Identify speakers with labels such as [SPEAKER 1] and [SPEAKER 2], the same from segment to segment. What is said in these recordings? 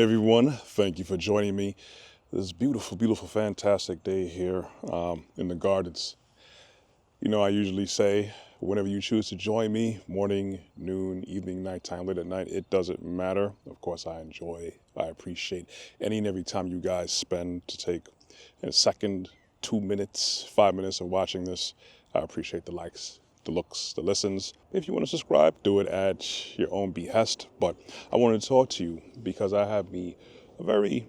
[SPEAKER 1] everyone. Thank you for joining me. This beautiful, beautiful, fantastic day here in the gardens. You know, I usually say, whenever you choose to join me, morning, noon, evening, nighttime, late at night, it doesn't matter. Of course, I appreciate any and every time you guys spend to take a second, 2 minutes, 5 minutes of watching this. I appreciate the likes, the looks, the listens. If you want to subscribe, do it at your own behest. But I wanted to talk to you because I have a very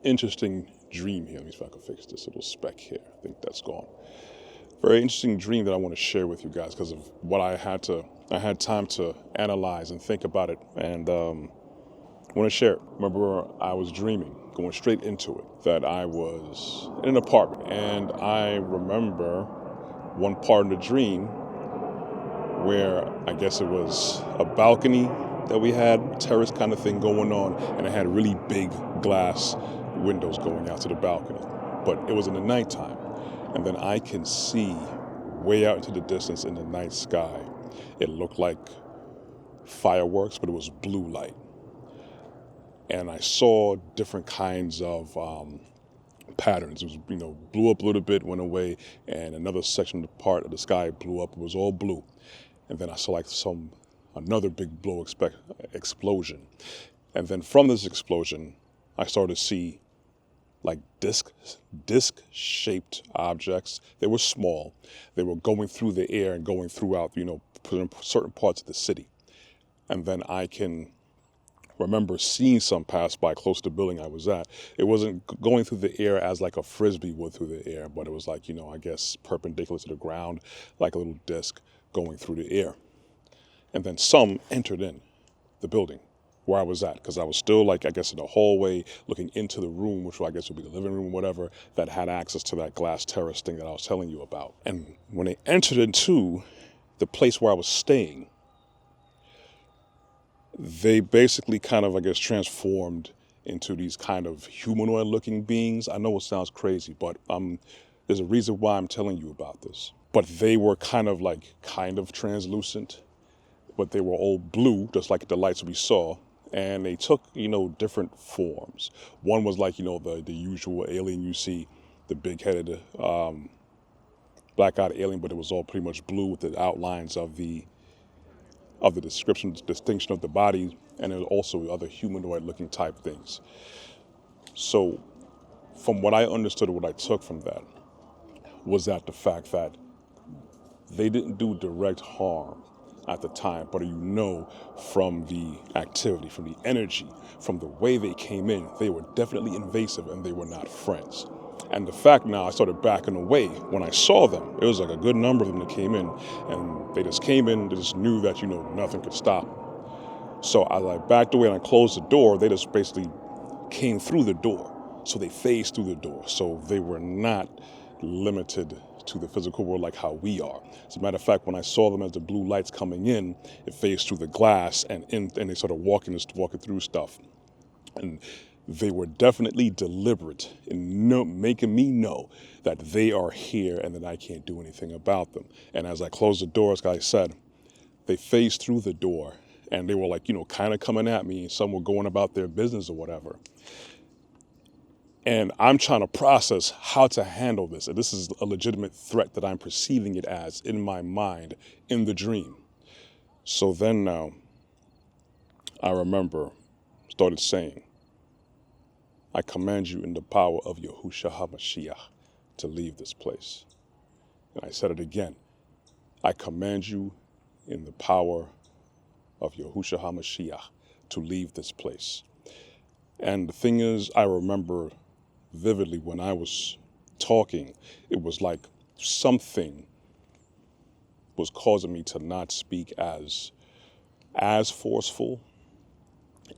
[SPEAKER 1] interesting dream here. Let me see if I can fix this little speck here. I think that's gone. Very interesting dream that I want to share with you guys because of what I had time to analyze and think about it, and I want to share it. Remember, I was dreaming, going straight into it, that I was in an apartment, and I remember one part of the dream where I guess it was a balcony that we had, terrace kind of thing going on, and it had really big glass windows going out to the balcony. But it was in the nighttime, and then I can see way out into the distance in the night sky. It looked like fireworks, but it was blue light. And I saw different kinds of patterns. It was, blew up a little bit, went away, and another section of the part of the sky blew up. It was all blue. And then I saw another big explosion. And then from this explosion, I started to see like disc-shaped objects. They were small. They were going through the air and going throughout, certain parts of the city. And then I can remember seeing some pass by close to the building I was at. It wasn't going through the air as like a frisbee would through the air, but it was like, I guess perpendicular to the ground, like a little disc going through the air. And then some entered in the building where I was at, because I was still in the hallway looking into the room, which I guess would be the living room, whatever, that had access to that glass terrace thing that I was telling you about. And when they entered into the place where I was staying, they basically kind of, transformed into these kind of humanoid looking beings. I know it sounds crazy, but there's a reason why I'm telling you about this. But they were kind of translucent, but they were all blue, just like the lights we saw. And they took, different forms. One was the usual alien you see, the big-headed, black-eyed alien, but it was all pretty much blue with the outlines of the distinction of the body, and there was also other humanoid-looking type things. So, from what I understood, what I took from that was that the fact that they didn't do direct harm at the time, but from the activity, from the energy, from the way they came in, they were definitely invasive and they were not friends. And the fact now, I started backing away when I saw them. It was like a good number of them that came in, and they just came in, they just knew that, nothing could stop them. So as I backed away and I closed the door, they just basically came through the door. So they phased through the door. So they were not limited to the physical world like how we are. As a matter of fact, when I saw them as the blue lights coming in, it phased through the glass and they started walking through stuff. And they were definitely deliberate in making me know that they are here and that I can't do anything about them. And as I closed the door, as I said, they phased through the door and they were kind of coming at me, and some were going about their business or whatever. And I'm trying to process how to handle this. And this is a legitimate threat that I'm perceiving it as in my mind in the dream. So then now, I remember, started saying, I command you in the power of Yahusha Ha'Mashiach to leave this place. And I said it again. I command you in the power of Yahusha Ha'Mashiach to leave this place. And the thing is, I remember vividly when I was talking, it was like something was causing me to not speak as forceful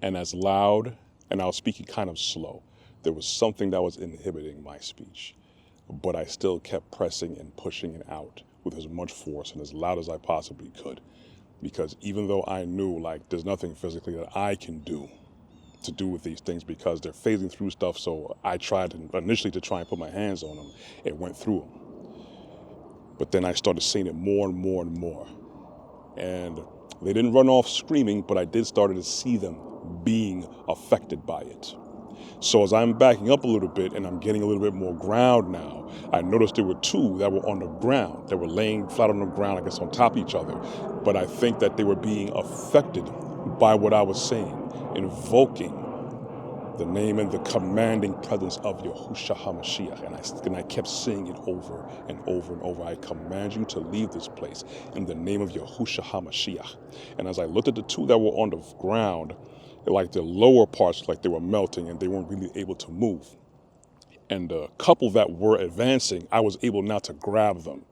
[SPEAKER 1] and as loud, and I was speaking kind of slow. There was something that was inhibiting my speech, but I still kept pressing and pushing it out with as much force and as loud as I possibly could, because even though I knew there's nothing physically that I can do to do with these things because they're phasing through stuff. So I tried initially to try and put my hands on them. It went through them. But then I started seeing it more and more and more. And they didn't run off screaming, but I did start to see them being affected by it. So as I'm backing up a little bit and I'm getting a little bit more ground now, I noticed there were two that were on the ground. They were laying flat on the ground, I guess on top of each other. But I think that they were being affected by what I was saying, invoking the name and the commanding presence of Yahusha Ha'Mashiach. And I kept saying it over and over and over. I command you to leave this place in the name of Yahusha Ha'Mashiach. And as I looked at the two that were on the ground, like the lower parts, like they were melting and they weren't really able to move. And the couple that were advancing, I was able now to grab them.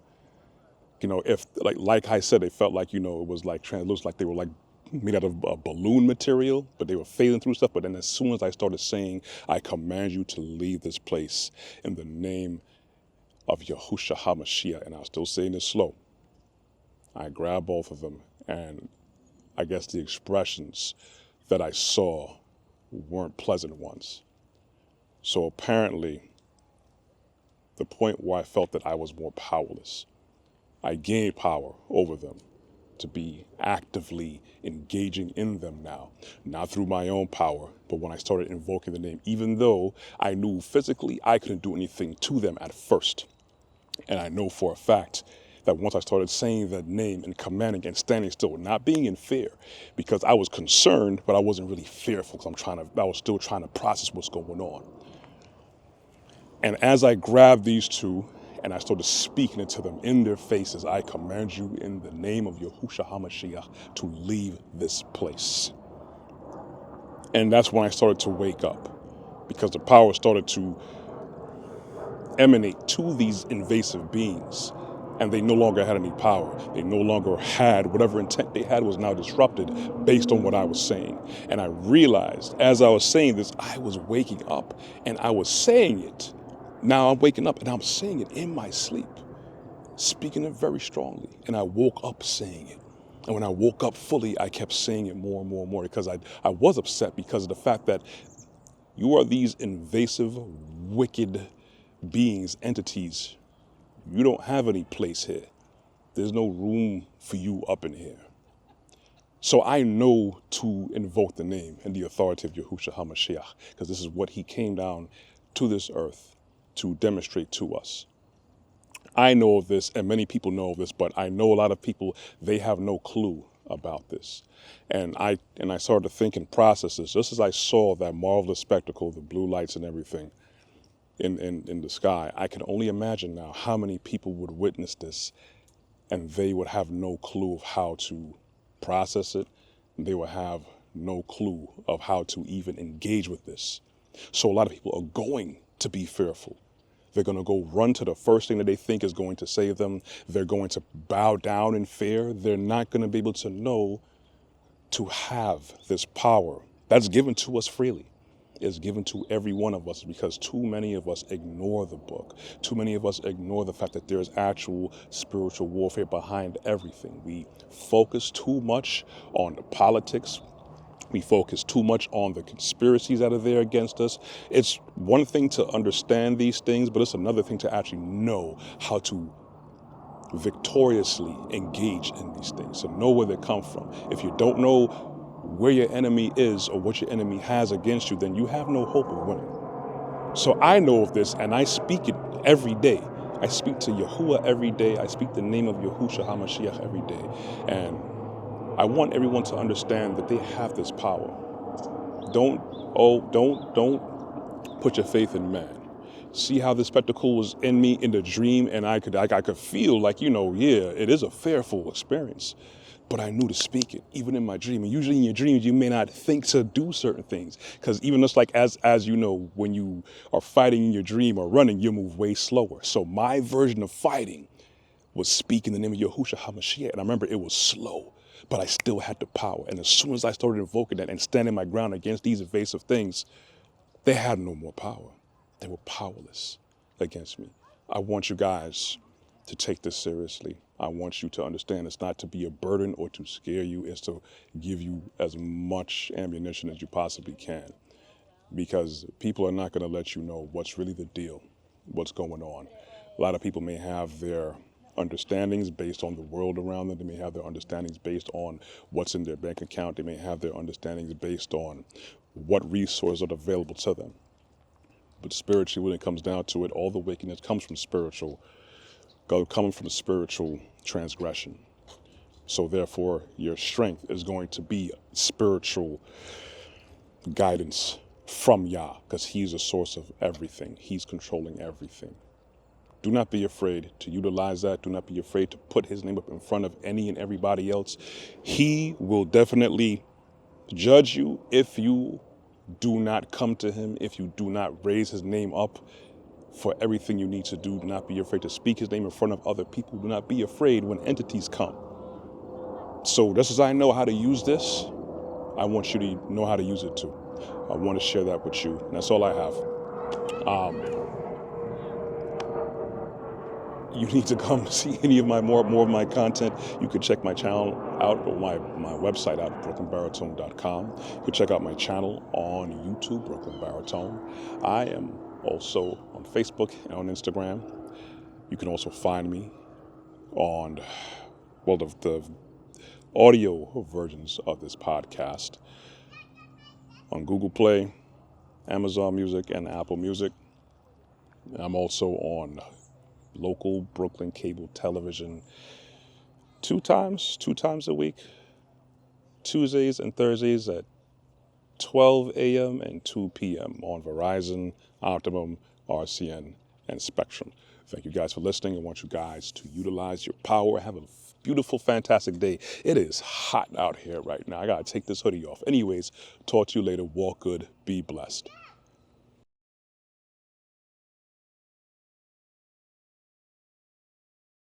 [SPEAKER 1] You know, if like I said, they felt like, you know, it was like looks like they were like made out of balloon material, but they were failing through stuff. But then as soon as I started saying, I command you to leave this place in the name of Yahusha Ha'Mashiach, and I was still saying this slow, I grabbed both of them, and I guess the expressions that I saw weren't pleasant ones. So apparently, the point where I felt that I was more powerless, I gained power over them to be actively engaging in them now, not through my own power, but when I started invoking the name, even though I knew physically I couldn't do anything to them at first. And I know for a fact that once I started saying that name and commanding and standing still, not being in fear, because I was concerned, but I wasn't really fearful because I was still trying to process what's going on. And as I grabbed these two and I started speaking it to them in their faces, I command you in the name of Yahusha Ha'Mashiach to leave this place. And that's when I started to wake up, because the power started to emanate to these invasive beings, and they no longer had any power. They no longer had whatever intent they had was now disrupted based on what I was saying. And I realized as I was saying this, I was waking up and I was saying it. Now I'm waking up and I'm saying it in my sleep, speaking it very strongly. And I woke up saying it. And when I woke up fully, I kept saying it more and more and more, because I was upset because of the fact that you are these invasive, wicked beings, entities. You don't have any place here. There's no room for you up in here. So I know to invoke the name and the authority of Yahusha Ha'Mashiach, because this is what he came down to this earth to demonstrate to us. I know of this, and many people know of this, but I know a lot of people, they have no clue about this. And I started to think and process this, just as I saw that marvelous spectacle, the blue lights and everything in the sky. I can only imagine now how many people would witness this and they would have no clue of how to process it. They would have no clue of how to even engage with this. So a lot of people are going to be fearful. They're going to go run to the first thing that they think is going to save them. They're going to bow down in fear. They're not going to be able to know to have this power that's given to us freely. Is given to every one of us, because too many of us ignore the book. Too many of us ignore the fact that there's actual spiritual warfare behind everything. We focus too much on the politics. We focus too much on the conspiracies that are there against us. It's one thing to understand these things, but it's another thing to actually know how to victoriously engage in these things, to know where they come from. If you don't know where your enemy is or what your enemy has against you, then you have no hope of winning. So I know of this, and I speak it every day. I speak to Yahuwah every day. I speak the name of Yahusha Ha'Mashiach every day. And I want everyone to understand that they have this power. Don't put your faith in man. See how the spectacle was in me in the dream, and I could feel like, yeah, it is a fearful experience. But I knew to speak it, even in my dream. And usually in your dreams, you may not think to do certain things. Because even just like as you know, when you are fighting in your dream or running, you move way slower. So my version of fighting was speaking the name of Yahusha Ha'Mashiach. And I remember it was slow, but I still had the power. And as soon as I started invoking that and standing my ground against these evasive things, they had no more power. They were powerless against me. I want you guys to take this seriously. I want you to understand it's not to be a burden or to scare you. It's to give you as much ammunition as you possibly can, because people are not going to let you know what's really the deal, what's going on. A lot of people may have their understandings based on the world around them. They may have their understandings based on what's in their bank account. They may have their understandings based on what resources are available to them. But spiritually, when it comes down to it, all the wickedness comes from coming from spiritual transgression. So therefore, your strength is going to be spiritual guidance from Yah, because he's the source of everything. He's controlling everything. Do not be afraid to utilize that. Do not be afraid to put his name up in front of any and everybody else. He will definitely judge you if you do not come to him, if you do not raise his name up for everything you need to do. Do not be afraid to speak his name in front of other people. Do not be afraid when entities come. So just as I know how to use this, I want you to know how to use it too. I want to share that with you. And that's all I have. You need to come see any of my more of my content. You can check my channel out, or my website out, brooklynbaritone.com. You can check out my channel on YouTube, Brooklyn Baritone. I am also on Facebook and on Instagram. You can also find me on, well, the audio versions of this podcast on Google Play, Amazon Music, and Apple Music. I'm also on local Brooklyn cable television two times a week, Tuesdays and Thursdays at 12 a.m. and 2 p.m. on Verizon, Optimum, RCN, and Spectrum. Thank you guys for listening. I want you guys to utilize your power. Have a beautiful, fantastic day. It is hot out here right now. I gotta take this hoodie off. Anyways, talk to you later. Walk good. Be blessed.